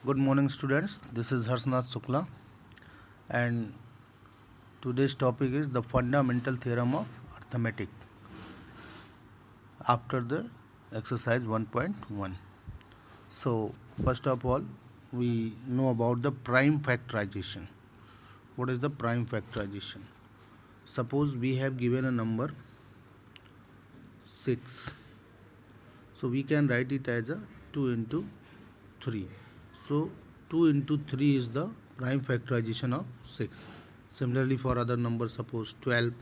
Good morning, students. This is Harsnath Sukla, and today's topic is the fundamental theorem of arithmetic after the exercise 1.1. So, first of all, we know about the prime factorization. What is the prime factorization? Suppose we have given a number 6. So, we can write it as a 2 into 3. So 2 into 3 is the prime factorization of 6. Similarly, for other numbers, suppose 12.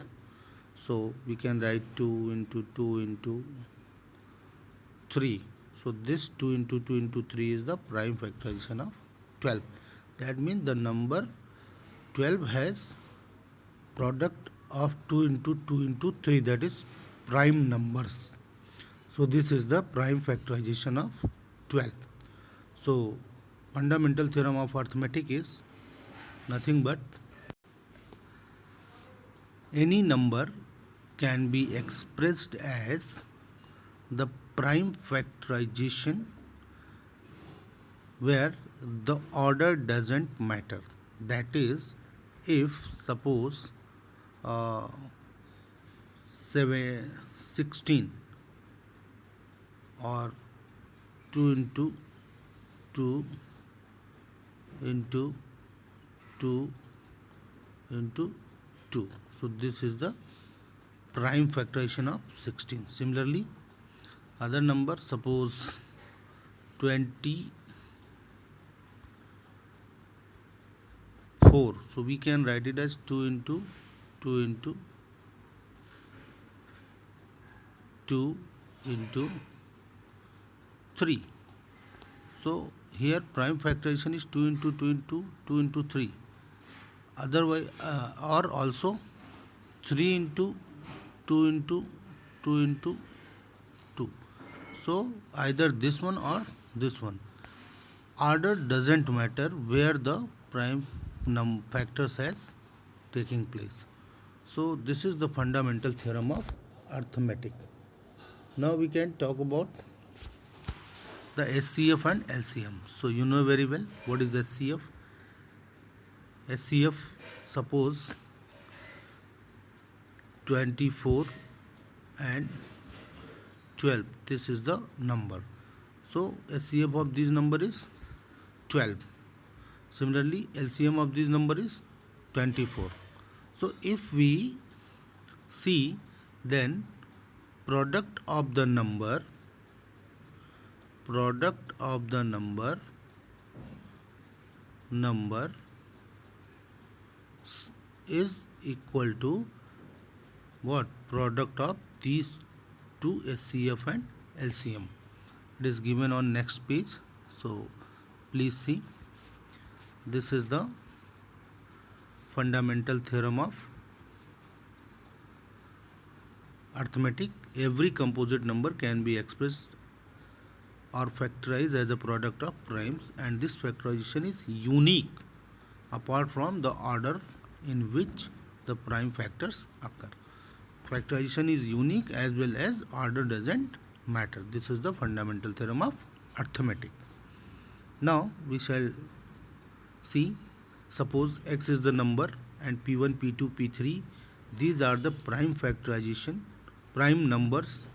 So we can write 2 into 2 into 3. So this 2 into 2 into 3 is the prime factorization of 12. That means the number 12 has product of 2 into 2 into 3, that is prime numbers. So this is the prime factorization of 12. So fundamental theorem of arithmetic is nothing but any number can be expressed as the prime factorization where the order doesn't matter. That is, if suppose 16 or 2 into 2 into 2 into 2. So this is the prime factorization of 16. Similarly, other number, suppose 24. So we can write it as 2 into 2 into 2 into 3. So here prime factorization is 2 into 2 into 2 into 3. Otherwise, or also 3 into 2 into 2 into 2. So either this one or this one. Order doesn't matter where the prime factors has taking place. So this is the fundamental theorem of arithmetic. Now we can talk about the SCF and LCM. So you know very well what is SCF. SCF, suppose 24 and 12. This is the number. So SCF of this number is 12. Similarly, LCM of this number is 24. So if we see, then product of the number is equal to what? Product of these two, SCF and LCM. It is given on next page. So please see. This is the fundamental theorem of arithmetic. Every composite number can be expressed or factorized as a product of primes, and this factorization is unique apart from the order in which the prime factors occur. Factorization is unique as well as order doesn't matter. This is the fundamental theorem of arithmetic. Now we shall see, suppose x is the number and p1, p2, p3, these are the prime factorization, prime numbers.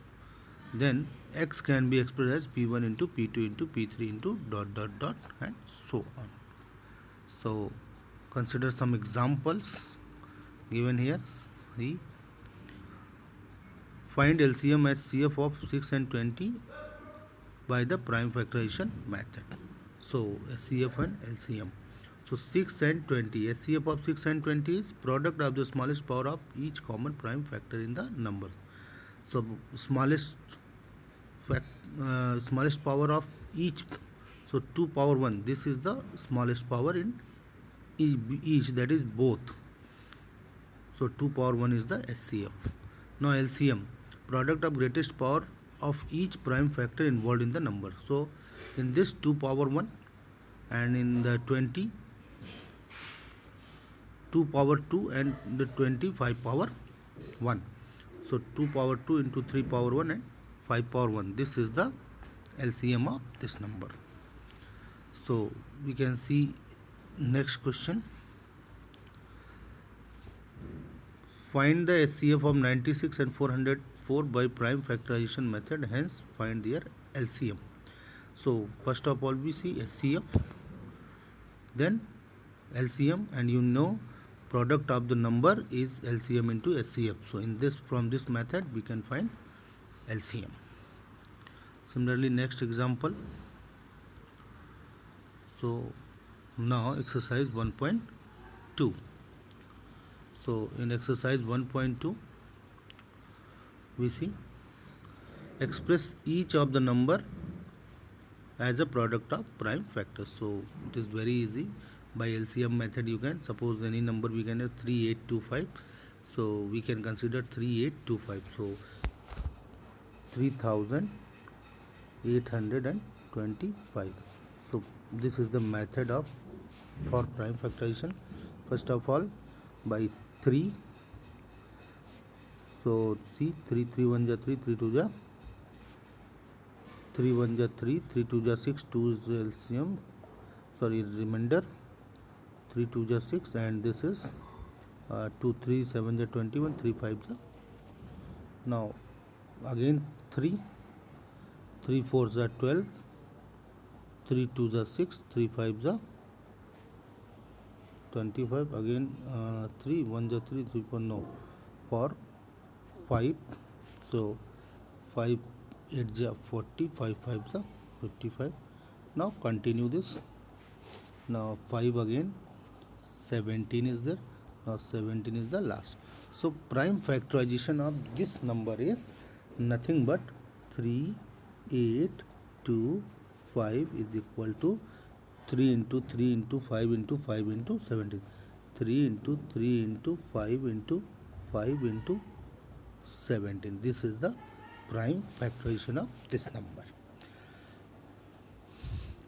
Then x can be expressed as p1 into p2 into p3 into dot dot dot and so on. So consider some examples given here. See, find LCM as CF of 6 and 20 by the prime factorization method. So SCF and LCM. So 6 and 20. SCF of 6 and 20 is product of the smallest power of each common prime factor in the numbers. So smallest power of each. So 2 power 1. This is the smallest power in each, that is both. So 2 power 1 is the SCF. Now LCM, product of greatest power of each prime factor involved in the number. So in this 2 power 1 and in the 20, 2 power 2 and the 25 power 1. So 2 power 2 into 3 power 1 and 5 power 1. This is the LCM of this number. So we can see next question. Find the SCF of 96 and 404 by prime factorization method, hence find their LCM. So first of all we see SCF, then LCM, and you know product of the number is LCM into SCF. So in this, from this method we can find LCM. Similarly, next example. So now exercise 1.2. So in exercise 1.2 we see express each of the number as a product of prime factors. So it is very easy. By LCM method you can suppose any number we can have 3825. So we can consider 3825. So 3825. So this is the method of for prime factorization. First of all, by 3. So see, 3 3 1 ja 3, 3 2 ja 3 1 ja 3, 3 2 ja 6, 2 is LCM, sorry, remainder, 3 2 ja 6, and this is 2 3 7 ja 21, 3 5 ja. Now again 3 3 4 ja 12, 3 2 ja 6, 3 5 ja 25, again 3 1 ja 3, 3 4, no, for 5. So 5 8 ja 40, 5 5 ja 55. Now continue this. Now 5 again, 17 is there. Now 17 is the last. So prime factorization of this number is nothing but 3 8 2 5 is equal to 3 into 3 into 5 into 5 into 17. 3 into 3 into 5 into 5 into 17. This is the prime factorization of this number.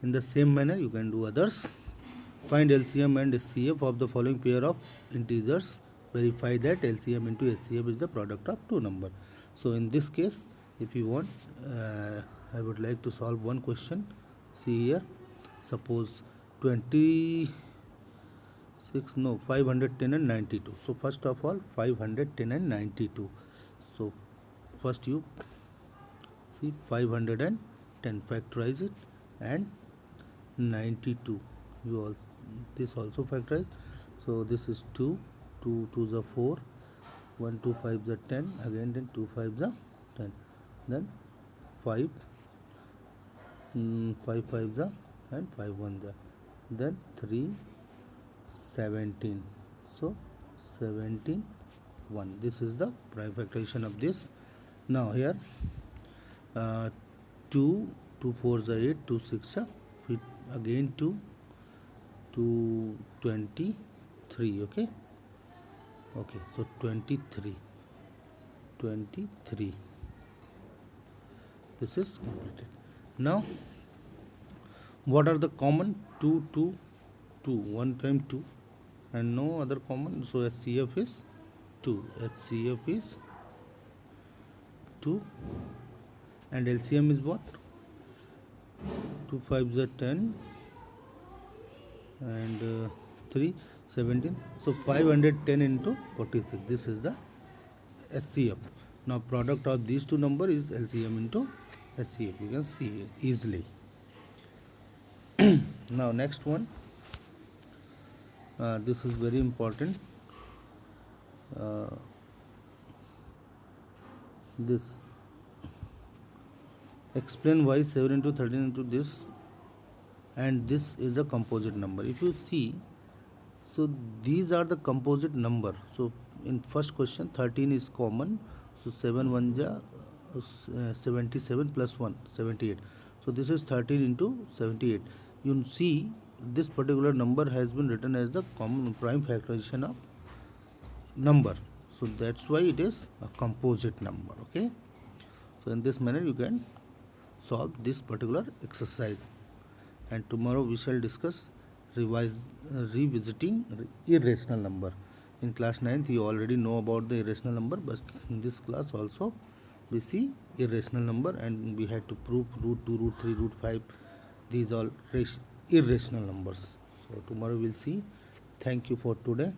In the same manner you can do others. Find LCM and SCF of the following pair of integers. Verify that LCM into SCF is the product of two numbers. So in this case, if you want, I would like to solve one question. See here, suppose 510 and 92. So first of all, 510 and 92. So first you see 510, factorize it, and 92 you all, this also factorize. So this is 2 2 2 is 4, 1 2 5 is 10, again then 2 5 is 10, then 5 5 5 is and 5 1 is, then 3 17. So 17 1. This is the prime factorization of this. Now here 2 2 4 is 8, 2 6 is again 2 23. Okay, so 23. This is completed. Now what are the common? 2 2 2, 1 time 2, and no other common. So HCF is 2, HCF is 2, and LCM is what? 2 5 is 10, and 3 17. So 510 into 46. This is the SCF. Now product of these two numbers is LCM into SCF. You can see easily. Now next one. This is very important. This explain why 7 into 13 into this, and this is a composite number. If you see, so these are the composite number. So in first question 13 is common, so 7 1 ja 77 plus 1 78. So this is 13 into 78. You see this particular number has been written as the common prime factorization of number, so that's why it is a composite number. Okay, so in this manner you can solve this particular exercise, and tomorrow we shall discuss revisiting irrational number. In class 9th you already know about the irrational number, but in this class also we see irrational number, and we had to prove root 2, root 3, root 5. These all irrational numbers. So tomorrow we'll see. Thank you for today.